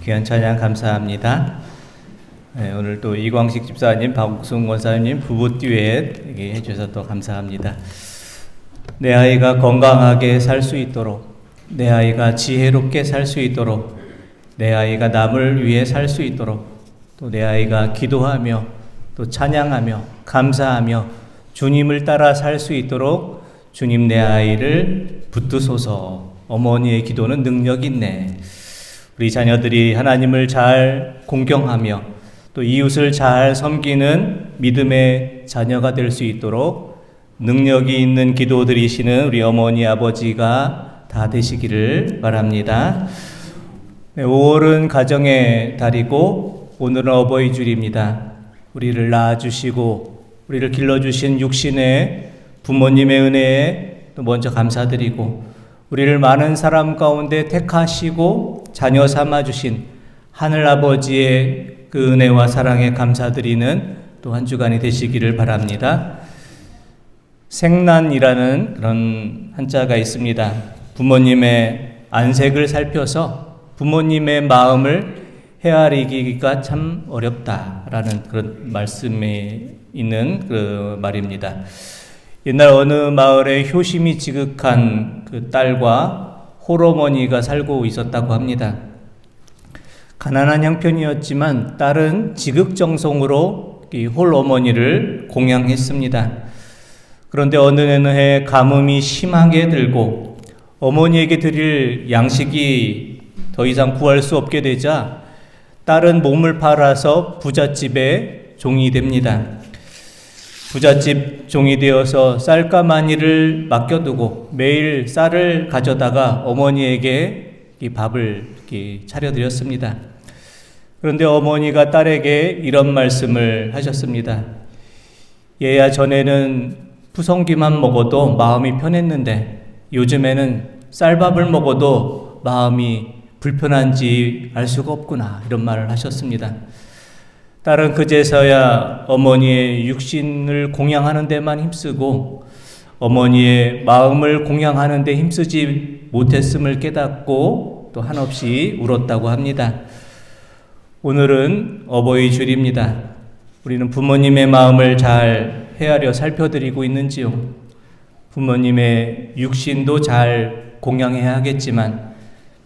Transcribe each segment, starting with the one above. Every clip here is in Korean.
귀한 찬양 감사합니다. 오늘 또 이광식 집사님, 박옥순 권사님 부부 듀엣 해주셔서 또 감사합니다. 내 아이가 건강하게 살 수 있도록, 내 아이가 지혜롭게 살 수 있도록, 내 아이가 남을 위해 살 수 있도록, 또 내 아이가 기도하며 또 찬양하며 감사하며 주님을 따라 살 수 있도록 주님 내 아이를 붙드소서. 어머니의 기도는 능력 있네. 우리 자녀들이 하나님을 잘 공경하며 또 이웃을 잘 섬기는 믿음의 자녀가 될 수 있도록 능력이 있는 기도 드리시는 우리 어머니 아버지가 다 되시기를 바랍니다. 5월은 가정의 달이고 오늘은 어버이 주일입니다. 우리를 낳아주시고 우리를 길러주신 육신의 부모님의 은혜에 또 먼저 감사드리고, 우리를 많은 사람 가운데 택하시고 자녀 삼아주신 하늘아버지의 그 은혜와 사랑에 감사드리는 또 한 주간이 되시기를 바랍니다. 생란이라는 그런 한자가 있습니다. 부모님의 안색을 살펴서 부모님의 마음을 헤아리기가 참 어렵다라는 그런 말씀이 있는 그 말입니다. 옛날 어느 마을에 효심이 지극한 그 딸과 홀어머니가 살고 있었다고 합니다. 가난한 형편이었지만 딸은 지극정성으로 이 홀어머니를 공양했습니다. 그런데 어느 해 가뭄이 심하게 들고 어머니에게 드릴 양식이 더 이상 구할 수 없게 되자 딸은 몸을 팔아서 부잣집의 종이 됩니다. 부잣집 종이 되어서 쌀가마니를 맡겨두고 매일 쌀을 가져다가 어머니에게 이 밥을 차려드렸습니다. 그런데 어머니가 딸에게 이런 말씀을 하셨습니다. 얘야, 전에는 푸성기만 먹어도 마음이 편했는데 요즘에는 쌀밥을 먹어도 마음이 불편한지 알 수가 없구나, 이런 말을 하셨습니다. 딸은 그제서야 어머니의 육신을 공양하는 데만 힘쓰고 어머니의 마음을 공양하는 데 힘쓰지 못했음을 깨닫고 또 한없이 울었다고 합니다. 오늘은 어버이 주일입니다. 우리는 부모님의 마음을 잘 헤아려 살펴드리고 있는지요? 부모님의 육신도 잘 공양해야겠지만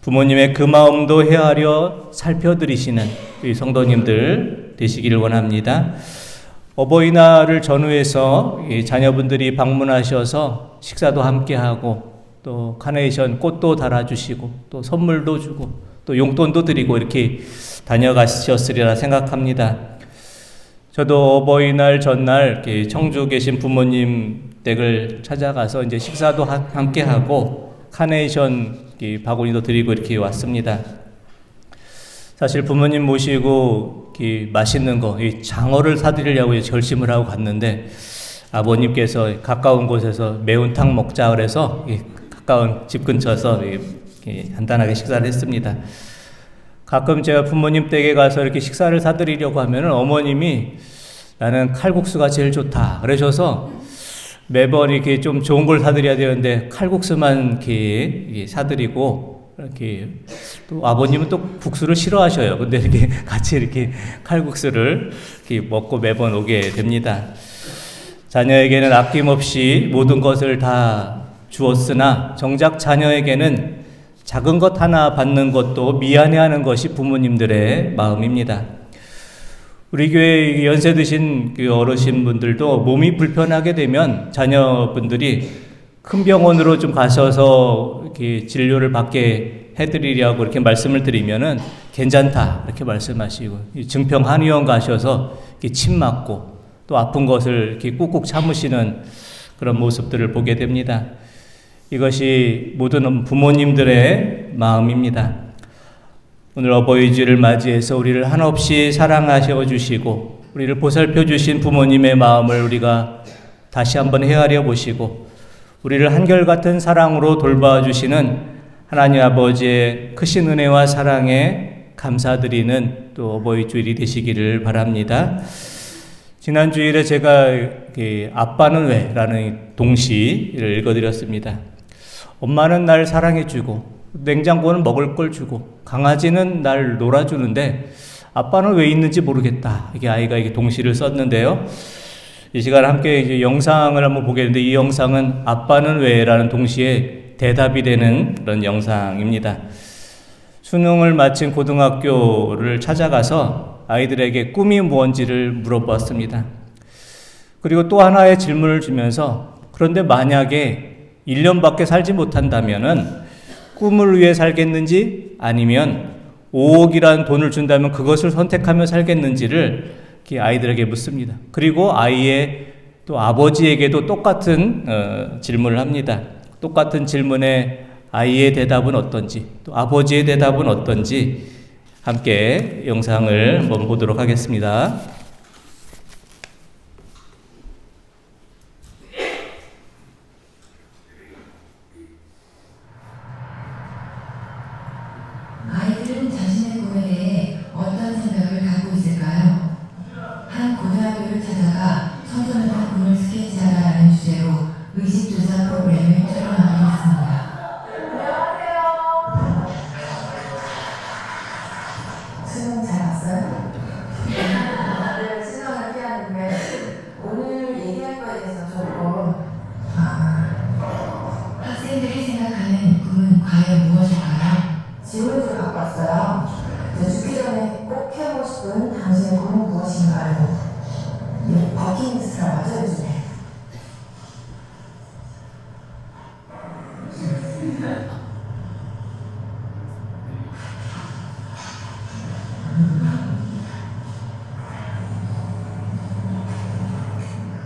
부모님의 그 마음도 헤아려 살펴드리시는 우리 성도님들 되시기를 원합니다. 어버이날을 전후해서 자녀분들이 방문하셔서 식사도 함께하고 또 카네이션 꽃도 달아주시고 또 선물도 주고 또 용돈도 드리고 이렇게 다녀가셨으리라 생각합니다. 저도 어버이날 전날 이렇게 청주 계신 부모님 댁을 찾아가서 이제 식사도 함께하고 카네이션 바구니도 드리고 이렇게 왔습니다. 사실 부모님 모시고 맛있는 거, 장어를 사드리려고 결심을 하고 갔는데 아버님께서 가까운 곳에서 매운탕 먹자 그래서 가까운 집 근처에서 간단하게 식사를 했습니다. 가끔 제가 부모님 댁에 가서 이렇게 식사를 사드리려고 하면 어머님이 나는 칼국수가 제일 좋다 그러셔서 매번 이렇게 좀 좋은 걸 사드려야 되는데 칼국수만 이렇게 사드리고, 이렇게 또 아버님은 또 국수를 싫어하셔요. 근데 이렇게 같이 이렇게 칼국수를 이렇게 먹고 매번 오게 됩니다. 자녀에게는 아낌없이 모든 것을 다 주었으나 정작 자녀에게는 작은 것 하나 받는 것도 미안해하는 것이 부모님들의 마음입니다. 우리 교회 연세 드신 그 어르신분들도 몸이 불편하게 되면 자녀분들이 큰 병원으로 좀 가셔서 이렇게 진료를 받게 해드리려고 이렇게 말씀을 드리면은 괜찮다 이렇게 말씀하시고, 증평 한의원 가셔서 이렇게 침 맞고 또 아픈 것을 이렇게 꾹꾹 참으시는 그런 모습들을 보게 됩니다. 이것이 모든 부모님들의 마음입니다. 오늘 어버이 주일을 맞이해서 우리를 한없이 사랑하셔 주시고 우리를 보살펴 주신 부모님의 마음을 우리가 다시 한번 헤아려 보시고 우리를 한결같은 사랑으로 돌봐주시는 하나님 아버지의 크신 은혜와 사랑에 감사드리는 또 어버이 주일이 되시기를 바랍니다. 지난 주일에 제가 아빠는 왜? 라는 동시를 읽어드렸습니다. 엄마는 날 사랑해주고 냉장고는 먹을 걸 주고 강아지는 날 놀아주는데 아빠는 왜 있는지 모르겠다. 이게 아이가 이게 동시를 썼는데요. 이 시간 함께 이제 영상을 한번 보겠는데 이 영상은 아빠는 왜라는 동시에 대답이 되는 그런 영상입니다. 수능을 마친 고등학교를 찾아가서 아이들에게 꿈이 무엇인지를 물어보았습니다. 그리고 또 하나의 질문을 주면서 그런데 만약에 1년밖에 살지 못한다면은 꿈을 위해 살겠는지 아니면 5억이라는 돈을 준다면 그것을 선택하며 살겠는지를 아이들에게 묻습니다. 그리고 아이의 또 아버지에게도 똑같은 질문을 합니다. 똑같은 질문에 아이의 대답은 어떤지 또 아버지의 대답은 어떤지 함께 영상을 한번 보도록 하겠습니다. 아이들은 자신의 꿈에 대해 어떤 생각을 갖고 있을까요? 한 고등학교를 찾아가 청소년의 꿈을 스케치하라는 주제로 의식조사 프로그램을 촬영하기로 했습니다. 수능 잘 봤어요? 다들 수능을 피하는데 오늘 얘기할 거에 대해서 조금 학생들이 생각하는 꿈은 과연 무엇일까요? 질문을 갖고 왔어요. 죽기 전에 꼭 해보고 싶은 당신의 꿈은 무엇인가요? 버킷리스트라고 하죠, 요즘에.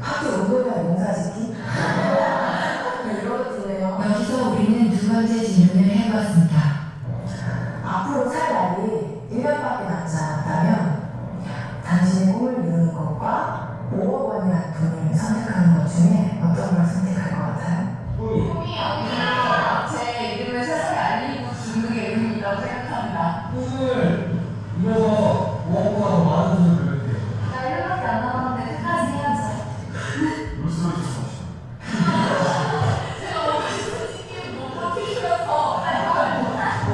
학교 운동이나 농사짓기? 이런 거 드네요. 여기서 우리는 두 번째 질문을 해봤습니다. 앞으로 살 날이 1년밖에 남지 않았다면 당신의 꿈을 이루는 것과 5억 원이라는 돈을 선택하는 것 중에 어떤 걸 선택할 것 같아요? 꿈이 아니라 제 이름을 세상에 알리고 주는 게 의미라고 생각합니다. 꿈을 이뤄서 5억보다 더 많은 돈을 벌게 돼요. 나 1년밖에 안 남았는데 끝까지 해야죠. 무슨 소리 쳤어? 제가 오늘 솔직히 못 버티셔서 꿈은 사실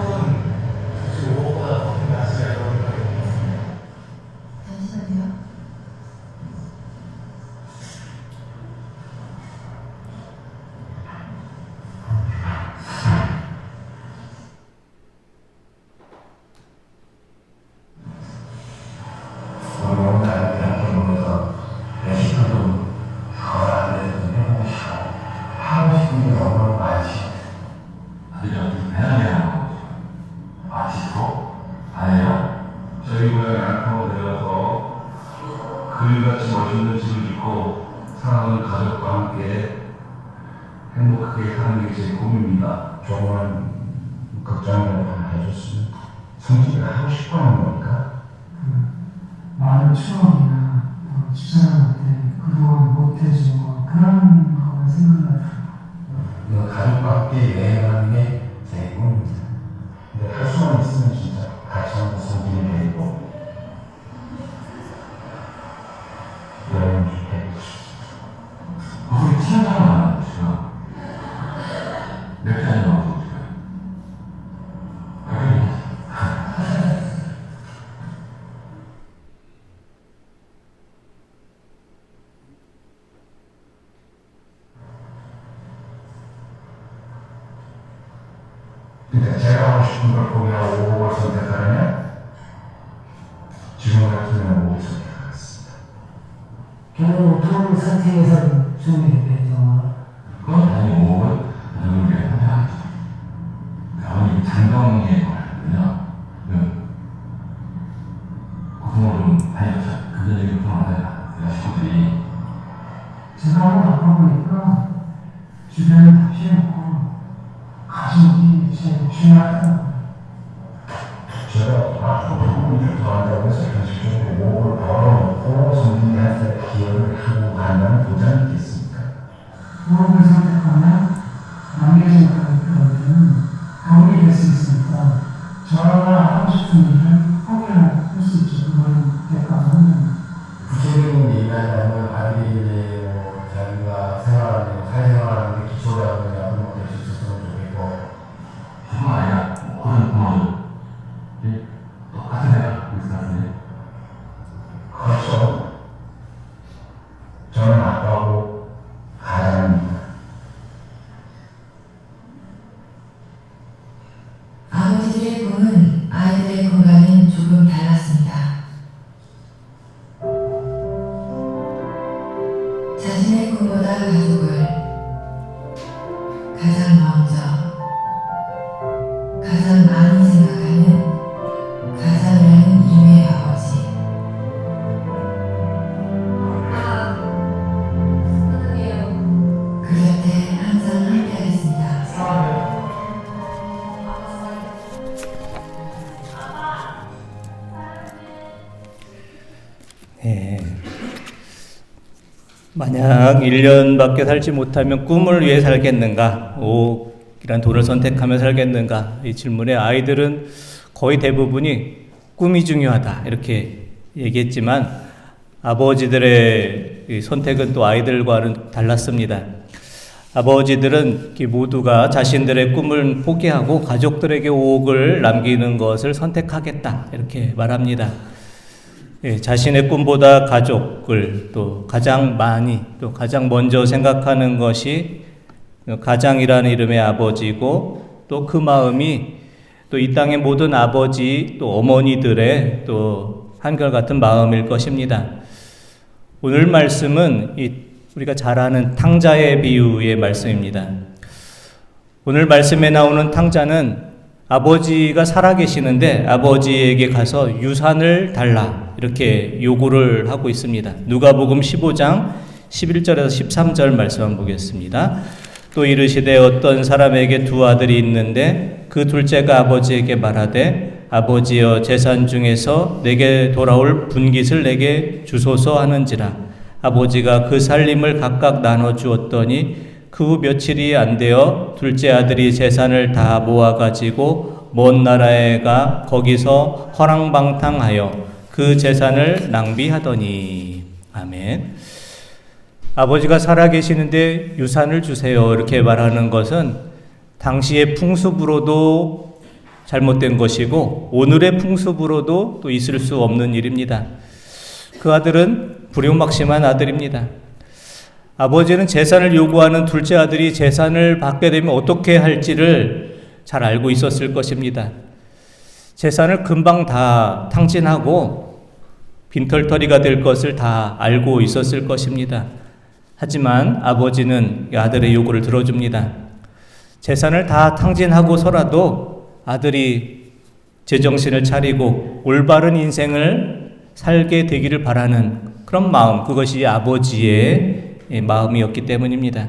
5억보다 더 큰 가치가 있다고 생각해요. 잠시만요. 오늘 나한테 보면서 내 시간도 덜안돼서 해보고 싶어. 하고 싶은 게 너무 많지. 아니요, 해나게요. 아직도? 아니요? 저희 고향 양평으로 내려가서 그림같이 멋있는 집을 짓고 사랑하는 가족과 함께 행복하게 사는 게 제 꿈입니다. 조금만 걱정이라도 해줬으면 성질을 하고 싶어 하는 거니까. 많은 추억이나 집사람한테 그동안 못해준 거 그런 거 생각나요. 가족과 함께 여행하는 게 제 꿈입니다. 근데 할 수만 있으면 진짜 같이 한번 성질이 되고 여행 좋게. 거기 친한 사람 안 하시죠? 몇 잔이 나와서 근데 제가 하고 싶은 걸 포기하고 5억을 선택하려면 지금 같으면 5억 선택하겠습니다. 결국 돈 선택에서 준비됐겠죠. 그건 아니 5억은 누구를 위해 하지. 아버님 장동의 말이냐. 고등어 좀 다녔죠. 그전 얘기 좀 하다가 내가 친구들이 제가 한번 바꿔보니까 주변에 다 피해놓고 가족이 제일 중요하더라고요. 제가 앞으로 돈을 더 한다고 해서 현실적으로 5억을 벌어놓고 선생님한테 기여를 하고 간다는 보장이 있겠습니까? 5억을 선택하면 남겨진 가족들한테는 도움이 될 수 있으니까 저가 하고 싶은 일을 포기를 할 수 있죠. 그거는 대가가 한다면. 구체적인 얘기가 아니라면 아이들이 이제 뭐 자기가 생활하는 사회생활하는 게 기초라든가 그런 것들이 있었으면 좋겠고 그건 아니라 똑같은 애가 갖고 있었어요. 그렇죠. 저는 아빠하고 가장입니다. 아버지들의 꿈은 아이들의 꿈과는 조금 달랐습니다. 자신의 꿈보다 가족을 가장 먼저, 가장 많이 생각하는 가장이라는 이름의 아버지. 그 곁에 항상 함께하겠습니다. 예. 만약 1년밖에 살지 못하면 꿈을 위해 살겠는가? 5억이란 돈을 선택하며 살겠는가? 이 질문에 아이들은 거의 대부분이 꿈이 중요하다 이렇게 얘기했지만 아버지들의 이 선택은 또 아이들과는 달랐습니다. 아버지들은 모두가 자신들의 꿈을 포기하고 가족들에게 5억을 남기는 것을 선택하겠다 이렇게 말합니다. 예, 자신의 꿈보다 가족을 또 가장 많이 또 가장 먼저 생각하는 것이 가장이라는 이름의 아버지고 또 그 마음이 또 이 땅의 모든 아버지 또 어머니들의 또 한결같은 마음일 것입니다. 오늘 말씀은 우리가 잘 아는 탕자의 비유의 말씀입니다. 오늘 말씀에 나오는 탕자는 아버지가 살아계시는데 아버지에게 가서 유산을 달라 이렇게 요구를 하고 있습니다. 누가복음 15장 11절에서 13절 말씀 한번 보겠습니다. 또 이르시되 어떤 사람에게 두 아들이 있는데 그 둘째가 아버지에게 말하되 아버지여 재산 중에서 내게 돌아올 분깃을 내게 주소서 하는지라. 아버지가 그 살림을 각각 나눠 주었더니 그 후 며칠이 안 되어 둘째 아들이 재산을 다 모아가지고 먼 나라에 가 거기서 허랑방탕하여 그 재산을 낭비하더니. 아멘. 아버지가 살아계시는데 유산을 주세요 이렇게 말하는 것은 당시의 풍습으로도 잘못된 것이고 오늘의 풍습으로도 또 있을 수 없는 일입니다. 그 아들은 불효막심한 아들입니다. 아버지는 재산을 요구하는 둘째 아들이 재산을 받게 되면 어떻게 할지를 잘 알고 있었을 것입니다. 재산을 금방 다 탕진하고 빈털터리가 될 것을 다 알고 있었을 것입니다. 하지만 아버지는 아들의 요구를 들어줍니다. 재산을 다 탕진하고서라도 아들이 제정신을 차리고 올바른 인생을 살게 되기를 바라는 그런 마음, 그것이 아버지의 마음이었기 때문입니다.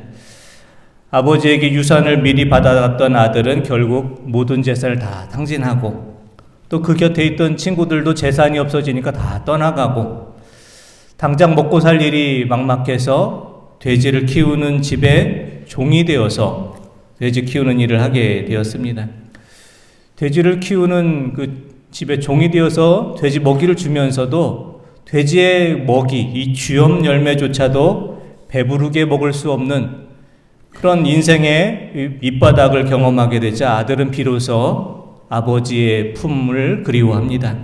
아버지에게 유산을 미리 받아갔던 아들은 결국 모든 재산을 다 탕진하고 또 그 곁에 있던 친구들도 재산이 없어지니까 다 떠나가고 당장 먹고 살 일이 막막해서 돼지를 키우는 집에 종이 되어서 돼지 키우는 일을 하게 되었습니다. 돼지를 키우는 그 집에 종이 되어서 돼지 먹이를 주면서도 돼지의 먹이, 이 쥐염 열매조차도 배부르게 먹을 수 없는 그런 인생의 밑바닥을 경험하게 되자 아들은 비로소 아버지의 품을 그리워합니다.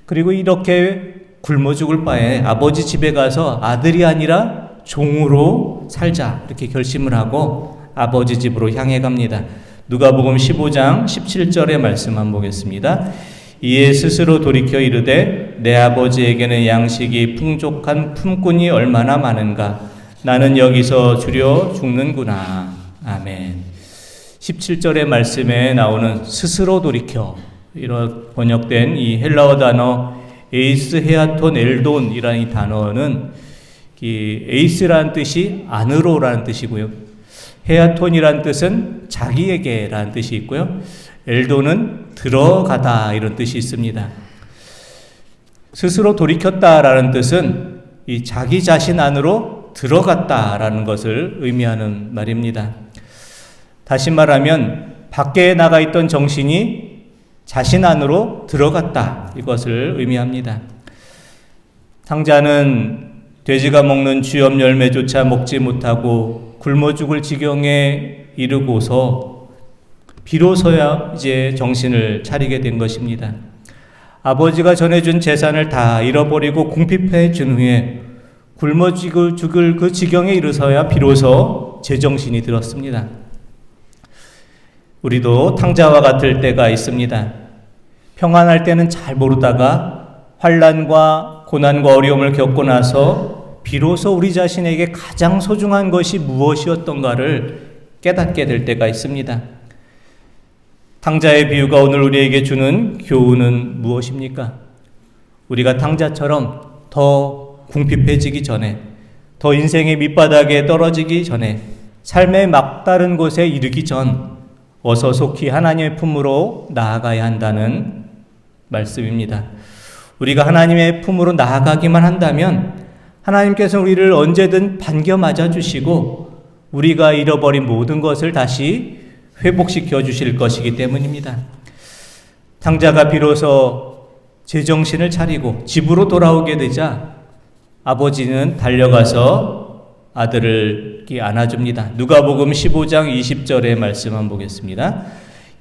그리고 이렇게 굶어 죽을 바에 아버지 집에 가서 아들이 아니라 종으로 살자 이렇게 결심을 하고 아버지 집으로 향해 갑니다. 누가복음 15장 17절의 말씀 한번 보겠습니다. 이에 스스로 돌이켜 이르되 내 아버지에게는 양식이 풍족한 품꾼이 얼마나 많은가. 나는 여기서 주려 죽는구나. 아멘. 17절의 말씀에 나오는 스스로 돌이켜 이런 번역된 이 헬라어 단어 에이스 헤아톤 엘돈이라는 이 단어는 이 에이스라는 뜻이 안으로라는 뜻이고요. 헤아톤이라는 뜻은 자기에게라는 뜻이 있고요. 엘돈은 들어가다 이런 뜻이 있습니다. 스스로 돌이켰다라는 뜻은 이 자기 자신 안으로 들어갔다라는 것을 의미하는 말입니다. 다시 말하면 밖에 나가 있던 정신이 자신 안으로 들어갔다 이것을 의미합니다. 탕자는 돼지가 먹는 쥐염 열매조차 먹지 못하고 굶어 죽을 지경에 이르고서 비로소야 이제 정신을 차리게 된 것입니다. 아버지가 전해준 재산을 다 잃어버리고 궁핍해 준 후에 굶어 죽을 그 지경에 이르서야 비로소 제정신이 들었습니다. 우리도 탕자와 같을 때가 있습니다. 평안할 때는 잘 모르다가 환난과 고난과 어려움을 겪고 나서 비로소 우리 자신에게 가장 소중한 것이 무엇이었던가를 깨닫게 될 때가 있습니다. 탕자의 비유가 오늘 우리에게 주는 교훈은 무엇입니까? 우리가 탕자처럼 더 궁핍해지기 전에, 더 인생의 밑바닥에 떨어지기 전에, 삶의 막다른 곳에 이르기 전 어서 속히 하나님의 품으로 나아가야 한다는 말씀입니다. 우리가 하나님의 품으로 나아가기만 한다면 하나님께서 우리를 언제든 반겨 맞아주시고 우리가 잃어버린 모든 것을 다시 회복시켜 주실 것이기 때문입니다. 탕자가 비로소 제정신을 차리고 집으로 돌아오게 되자 아버지는 달려가서 아들을 안아줍니다. 누가복음 15장 20절의 말씀 한번 보겠습니다.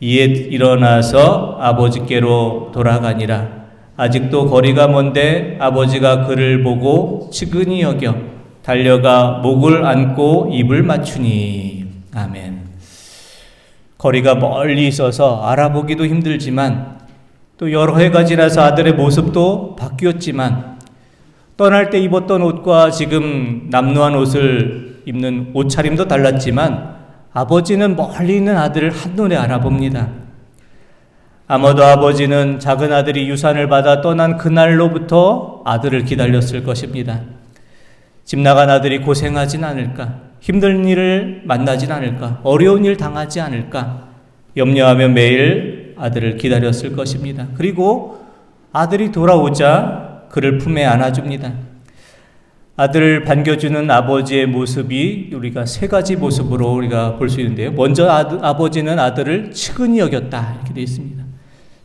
이에 일어나서 아버지께로 돌아가니라. 아직도 거리가 먼데 아버지가 그를 보고 측은히 여겨 달려가 목을 안고 입을 맞추니. 아멘. 거리가 멀리 있어서 알아보기도 힘들지만 또 여러 해가 지나서 아들의 모습도 바뀌었지만 떠날 때 입었던 옷과 지금 남루한 옷을 입는 옷차림도 달랐지만 아버지는 멀리 있는 아들을 한눈에 알아봅니다. 아마도 아버지는 작은 아들이 유산을 받아 떠난 그날로부터 아들을 기다렸을 것입니다. 집 나간 아들이 고생하진 않을까? 힘든 일을 만나진 않을까? 어려운 일 당하지 않을까? 염려하며 매일 아들을 기다렸을 것입니다. 그리고 아들이 돌아오자 그를 품에 안아줍니다. 아들을 반겨주는 아버지의 모습이 우리가 세 가지 모습으로 우리가 볼 수 있는데요. 먼저 아버지는 아들을 측은히 여겼다 이렇게 되어 있습니다.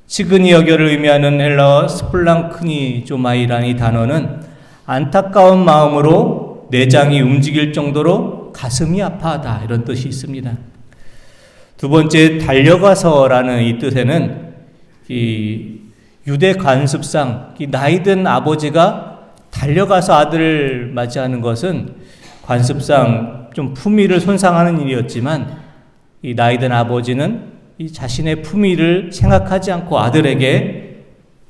측은히 여겨를 의미하는 헬라어 스플랑크니조마이라는 이 단어는 안타까운 마음으로 내장이 움직일 정도로 가슴이 아파하다 이런 뜻이 있습니다. 두 번째 달려가서라는 이 뜻에는 이 유대 관습상 나이든 아버지가 달려가서 아들을 맞이하는 것은 관습상 좀 품위를 손상하는 일이었지만 이 나이든 아버지는 이 자신의 품위를 생각하지 않고 아들에게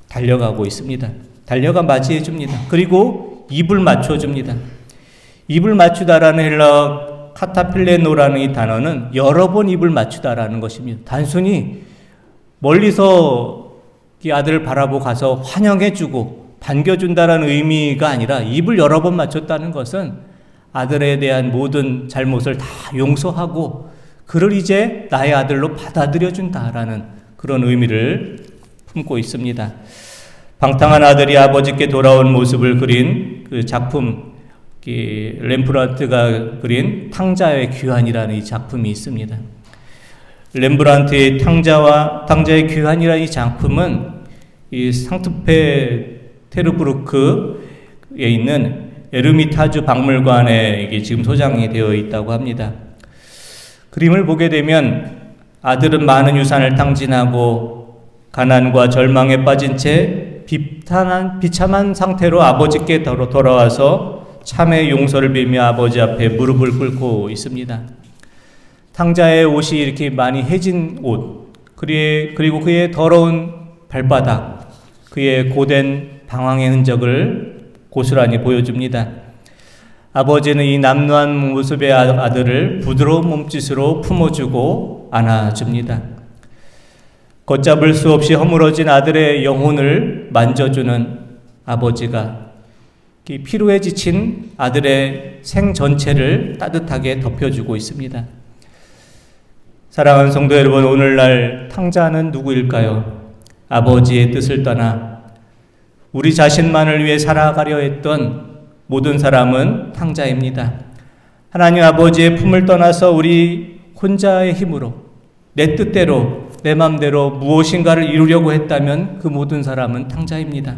달려가고 있습니다. 달려가 맞이해 줍니다. 그리고 입을 맞춰 줍니다. 입을 맞추다라는 헬라어 카타필레노라는 이 단어는 여러 번 입을 맞추다라는 것입니다. 단순히 멀리서 이 아들을 바라보고 가서 환영해주고 반겨준다라는 의미가 아니라 입을 여러 번 맞췄다는 것은 아들에 대한 모든 잘못을 다 용서하고 그를 이제 나의 아들로 받아들여준다라는 그런 의미를 품고 있습니다. 방탕한 아들이 아버지께 돌아온 모습을 그린 그 작품, 렘브란트가 그린 탕자의 귀환이라는 이 작품이 있습니다. 렘브란트의 탕자의 귀환이라는 이 작품은 이 상트페테르부르크에 있는 에르미타주 박물관에 이게 지금 소장이 되어 있다고 합니다. 그림을 보게 되면 아들은 많은 유산을 탕진하고 가난과 절망에 빠진 채 비참한 상태로 아버지께 돌아와서 참의 용서를 빌며 아버지 앞에 무릎을 꿇고 있습니다. 탕자의 옷이 이렇게 많이 해진 옷, 그리고 그의 더러운 발바닥, 그의 고된 방황의 흔적을 고스란히 보여줍니다. 아버지는 이 남루한 모습의 아들을 부드러운 몸짓으로 품어주고 안아줍니다. 걷잡을 수 없이 허물어진 아들의 영혼을 만져주는 아버지가 피로에 지친 아들의 생 전체를 따뜻하게 덮여주고 있습니다. 사랑하는 성도 여러분, 오늘날 탕자는 누구일까요? 아버지의 뜻을 떠나 우리 자신만을 위해 살아가려 했던 모든 사람은 탕자입니다. 하나님 아버지의 품을 떠나서 우리 혼자의 힘으로 내 뜻대로 내 맘대로 무엇인가를 이루려고 했다면 그 모든 사람은 탕자입니다.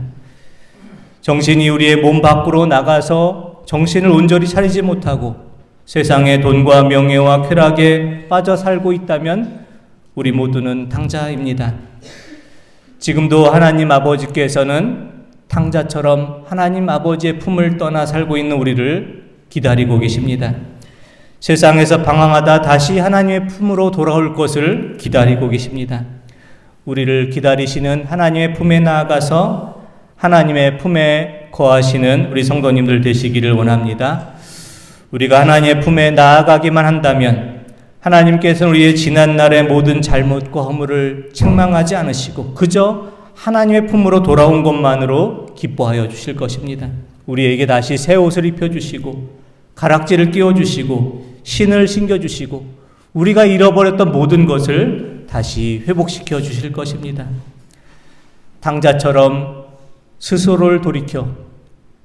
정신이 우리의 몸 밖으로 나가서 정신을 온전히 차리지 못하고 세상의 돈과 명예와 쾌락에 빠져 살고 있다면 우리 모두는 탕자입니다. 지금도 하나님 아버지께서는 탕자처럼 하나님 아버지의 품을 떠나 살고 있는 우리를 기다리고 계십니다. 세상에서 방황하다 다시 하나님의 품으로 돌아올 것을 기다리고 계십니다. 우리를 기다리시는 하나님의 품에 나아가서 하나님의 품에 거하시는 우리 성도님들 되시기를 원합니다. 우리가 하나님의 품에 나아가기만 한다면 하나님께서는 우리의 지난날의 모든 잘못과 허물을 책망하지 않으시고 그저 하나님의 품으로 돌아온 것만으로 기뻐하여 주실 것입니다. 우리에게 다시 새 옷을 입혀주시고 가락지를 끼워주시고 신을 신겨주시고 우리가 잃어버렸던 모든 것을 다시 회복시켜 주실 것입니다. 탕자처럼 스스로를 돌이켜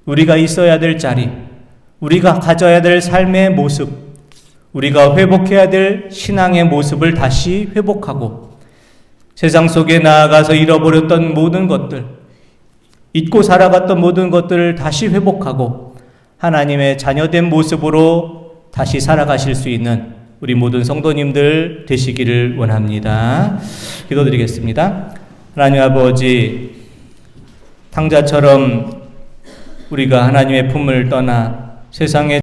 우리가 있어야 될 자리, 우리가 가져야 될 삶의 모습, 우리가 회복해야 될 신앙의 모습을 다시 회복하고 세상 속에 나아가서 잃어버렸던 모든 것들, 잊고 살아갔던 모든 것들을 다시 회복하고 하나님의 자녀된 모습으로 다시 살아가실 수 있는 우리 모든 성도님들 되시기를 원합니다. 기도드리겠습니다. 하나님 아버지, 탕자처럼 우리가 하나님의 품을 떠나 세상에